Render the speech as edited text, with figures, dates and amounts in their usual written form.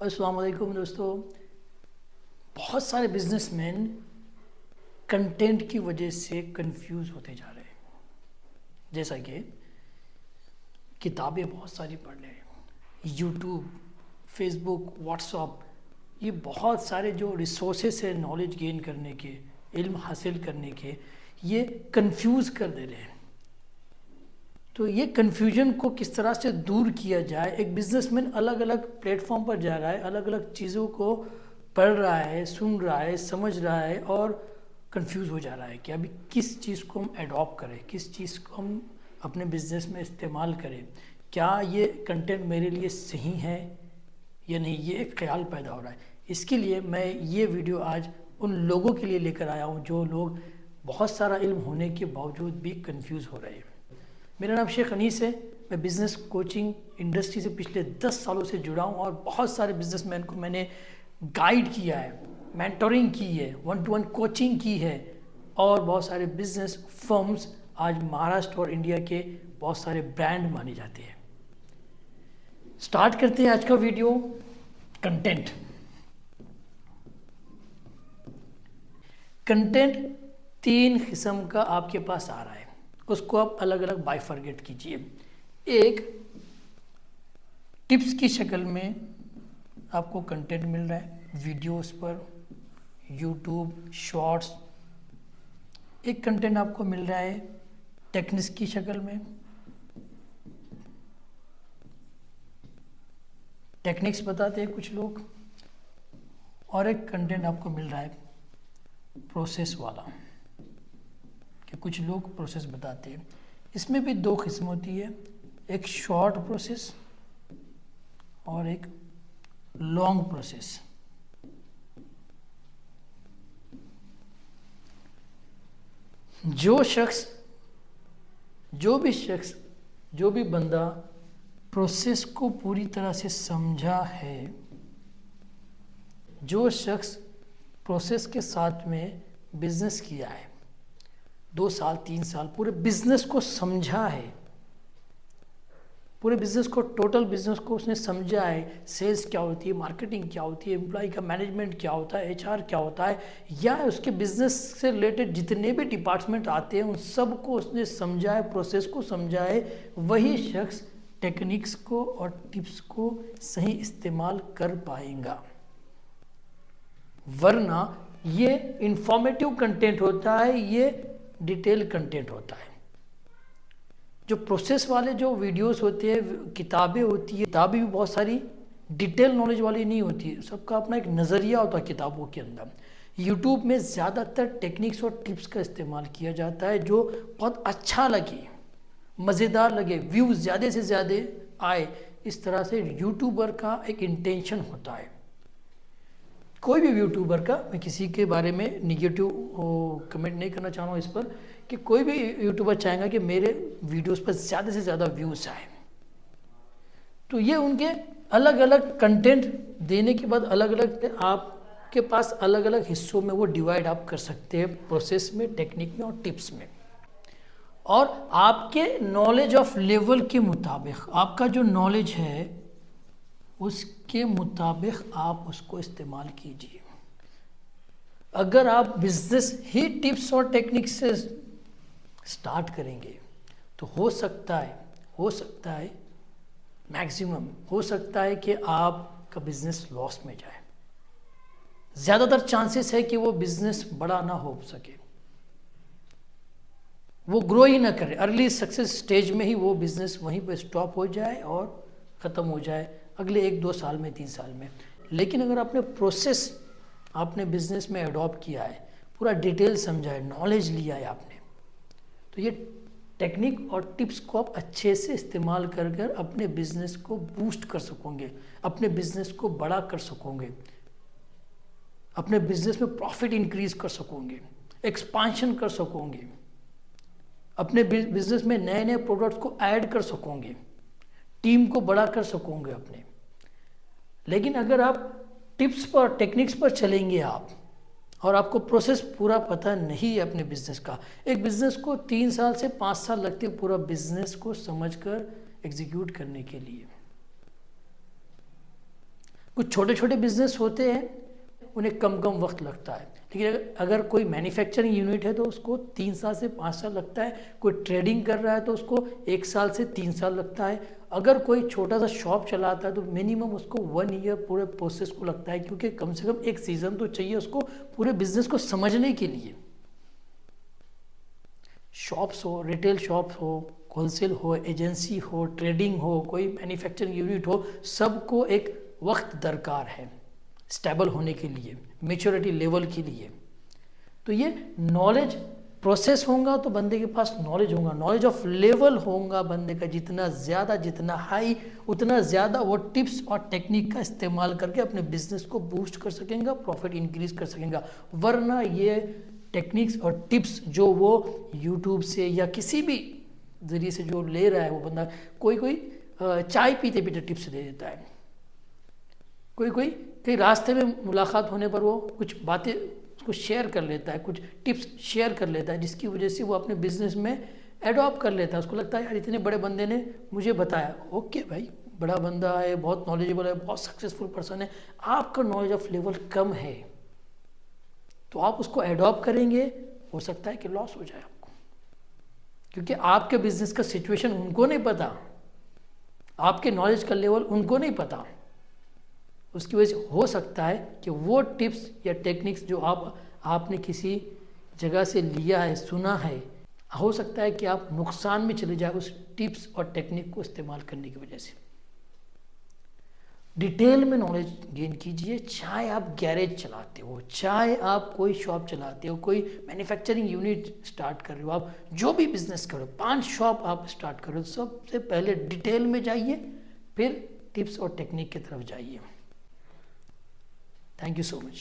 अस्सलाम वालेकुम दोस्तों। बहुत सारे बिजनेसमैन कंटेंट की वजह से कंफ्यूज होते जा रहे हैं। जैसा कि किताबें बहुत सारी पढ़ रहे हैं, यूट्यूब, फेसबुक, व्हाट्सअप, ये बहुत सारे जो रिसोर्सेस है नॉलेज गेन करने के, इल्म हासिल करने के, ये कंफ्यूज कर दे रहे हैं। तो ये कन्फ्यूजन को किस तरह से दूर किया जाए। एक बिजनेसमैन अलग अलग प्लेटफॉर्म पर जा रहा है, अलग अलग चीज़ों को पढ़ रहा है, सुन रहा है, समझ रहा है और कंफ्यूज हो जा रहा है कि अभी किस चीज़ को हम एडॉप्ट करें, किस चीज़ को हम अपने बिजनेस में इस्तेमाल करें, क्या ये कंटेंट मेरे लिए सही है या नहीं, ये एक ख्याल पैदा हो रहा है। इसके लिए मैं ये वीडियो आज उन लोगों के लिए लेकर आया हूँ जो लोग बहुत सारा इल्म होने के बावजूद भी कंफ्यूज हो रहे हैं। मेरा नाम शेख अनीस है। मैं बिज़नेस कोचिंग इंडस्ट्री से पिछले 10 सालों से जुड़ा हूँ और बहुत सारे बिजनेसमैन को मैंने गाइड किया है, मेंटोरिंग की है, 1-to-1 कोचिंग की है और बहुत सारे बिजनेस फर्म्स आज महाराष्ट्र और इंडिया के बहुत सारे ब्रांड माने जाते हैं। स्टार्ट करते हैं आज का वीडियो। कंटेंट कंटेंट 3 किस्म का आपके पास आ रहा है, उसको आप अलग अलग बाइफरगेट कीजिए। एक, टिप्स की शक्ल में आपको कंटेंट मिल रहा है वीडियोस पर, यूट्यूब शॉर्ट्स। एक कंटेंट आपको मिल रहा है टेक्निक्स की शक्ल में, टेक्निक्स बताते हैं कुछ लोग, और एक कंटेंट आपको मिल रहा है प्रोसेस वाला कि कुछ लोग प्रोसेस बताते हैं। इसमें भी 2 किस्म होती है, एक शॉर्ट प्रोसेस और एक लॉन्ग प्रोसेस। जो भी बंदा प्रोसेस को पूरी तरह से समझा है, जो शख्स प्रोसेस के साथ में बिजनेस किया है, 2 साल 3 साल पूरे बिजनेस को समझा है, पूरे बिजनेस को, टोटल बिजनेस को उसने समझा है, सेल्स क्या होती है, मार्केटिंग क्या होती है, एम्प्लॉय का मैनेजमेंट क्या होता है, एचआर क्या होता है, या उसके बिजनेस से रिलेटेड जितने भी डिपार्टमेंट आते हैं उन सब को उसने समझा है, प्रोसेस को समझा है, वही शख्स टेक्निक्स को और टिप्स को सही इस्तेमाल कर पाएगा। वरना ये इंफॉर्मेटिव कंटेंट होता है, ये डिटेल कंटेंट होता है। जो प्रोसेस वाले जो वीडियोस होते हैं, किताबें होती है, किताबें भी बहुत सारी डिटेल नॉलेज वाली नहीं होती है, सबका अपना एक नज़रिया होता है किताबों के अंदर। यूट्यूब में ज़्यादातर टेक्निक्स और टिप्स का इस्तेमाल किया जाता है जो बहुत अच्छा लगे, मज़ेदार लगे, व्यूज़ ज़्यादा से ज़्यादा आए, इस तरह से यूट्यूबर का एक इंटेंशन होता है। कोई भी यूट्यूबर का, मैं किसी के बारे में निगेटिव कमेंट नहीं करना चाह रहा हूँ इस पर, कि कोई भी यूट्यूबर चाहेगा कि मेरे वीडियोस पर ज़्यादा से ज़्यादा व्यूज़ आए। तो ये उनके अलग अलग कंटेंट देने के बाद अलग अलग आपके पास अलग अलग हिस्सों में वो डिवाइड आप कर सकते हैं, प्रोसेस में, टेक्निक में और टिप्स में। और आपके नॉलेज ऑफ लेवल के मुताबिक, आपका जो नॉलेज है उसके मुताबिक आप उसको इस्तेमाल कीजिए। अगर आप बिजनेस ही टिप्स और टेक्निक से स्टार्ट करेंगे तो हो सकता है मैक्सिमम हो सकता है कि आपका बिजनेस लॉस में जाए। ज़्यादातर चांसेस है कि वो बिजनेस बड़ा ना हो सके, वो ग्रो ही ना करे, अर्ली सक्सेस स्टेज में ही वो बिजनेस वहीं पर स्टॉप हो जाए और ख़त्म हो जाए अगले 1-2 साल में, 3 साल में। लेकिन अगर आपने प्रोसेस आपने बिजनेस में अडॉप्ट किया है, पूरा डिटेल समझा है, नॉलेज लिया है आपने, तो ये टेक्निक और टिप्स को आप अच्छे से इस्तेमाल कर कर अपने बिजनेस को बूस्ट कर सकोगे, अपने बिजनेस को बड़ा कर सकोगे, अपने बिजनेस में प्रॉफिट इंक्रीज कर सकोगे, एक्सपांशन कर सकोगे, अपने बिजनेस में नए नए प्रोडक्ट्स को ऐड कर सकोगे, टीम को बड़ा कर सकोगे अपने। लेकिन अगर आप टिप्स पर, टेक्निक्स पर चलेंगे आप, और आपको प्रोसेस पूरा पता नहीं है अपने बिजनेस का, एक बिजनेस को 3 साल से 5 साल लगते हैं पूरा बिजनेस को समझकर एग्जीक्यूट करने के लिए। कुछ छोटे छोटे बिजनेस होते हैं, उन्हें कम कम वक्त लगता है, लेकिन अगर कोई मैन्युफैक्चरिंग यूनिट है तो उसको 3 साल से 5 साल लगता है, कोई ट्रेडिंग कर रहा है तो उसको 1 साल से 3 साल लगता है, अगर कोई छोटा सा शॉप चलाता है तो मिनिमम उसको 1 ईयर पूरे प्रोसेस को लगता है, क्योंकि कम से कम एक सीज़न तो चाहिए उसको पूरे बिजनेस को समझने के लिए। शॉप्स हो, रिटेल शॉप्स हो, होलसेल हो, एजेंसी हो, ट्रेडिंग हो, कोई मैन्युफैक्चरिंग यूनिट हो, सबको एक वक्त दरकार है स्टेबल होने के लिए, मेच्योरिटी लेवल के लिए। तो ये नॉलेज प्रोसेस होगा तो बंदे के पास नॉलेज होगा, नॉलेज ऑफ लेवल होगा बंदे का जितना ज़्यादा, जितना हाई, उतना ज़्यादा वो टिप्स और टेक्निक का इस्तेमाल करके अपने बिजनेस को बूस्ट कर सकेगा, प्रॉफिट इंक्रीज कर सकेगा। वरना ये टेक्निक्स और टिप्स जो वो यूट्यूब से या किसी भी ज़रिए से जो ले रहा है वो बंदा, कोई चाय पीते पीते टिप्स दे देता है, कोई कहीं रास्ते में मुलाकात होने पर वो कुछ बातें उसको शेयर कर लेता है, कुछ टिप्स शेयर कर लेता है, जिसकी वजह से वो अपने बिजनेस में एडॉप्ट कर लेता है। उसको लगता है यार इतने बड़े बंदे ने मुझे बताया, ओके भाई बड़ा बंदा है, बहुत नॉलेजेबल है, बहुत सक्सेसफुल पर्सन है, आपका नॉलेज ऑफ लेवल कम है तो आप उसको एडॉप्ट करेंगे, हो सकता है कि लॉस हो जाए आपको, क्योंकि आपके बिजनेस का सिचुएशन उनको नहीं पता, आपके नॉलेज का लेवल उनको नहीं पता। उसकी वजह से हो सकता है कि वो टिप्स या टेक्निक्स जो आपने किसी जगह से लिया है, सुना है, हो सकता है कि आप नुकसान में चले जाए उस टिप्स और टेक्निक को इस्तेमाल करने की वजह से। डिटेल में नॉलेज गेन कीजिए। चाहे आप गैरेज चलाते हो, चाहे आप कोई शॉप चलाते हो, कोई मैन्युफैक्चरिंग यूनिट स्टार्ट कर रहे हो, आप जो भी बिजनेस करो, 5 शॉप आप स्टार्ट करो, सबसे पहले डिटेल में जाइए, फिर टिप्स और टेक्निक की तरफ जाइए। Thank you so much.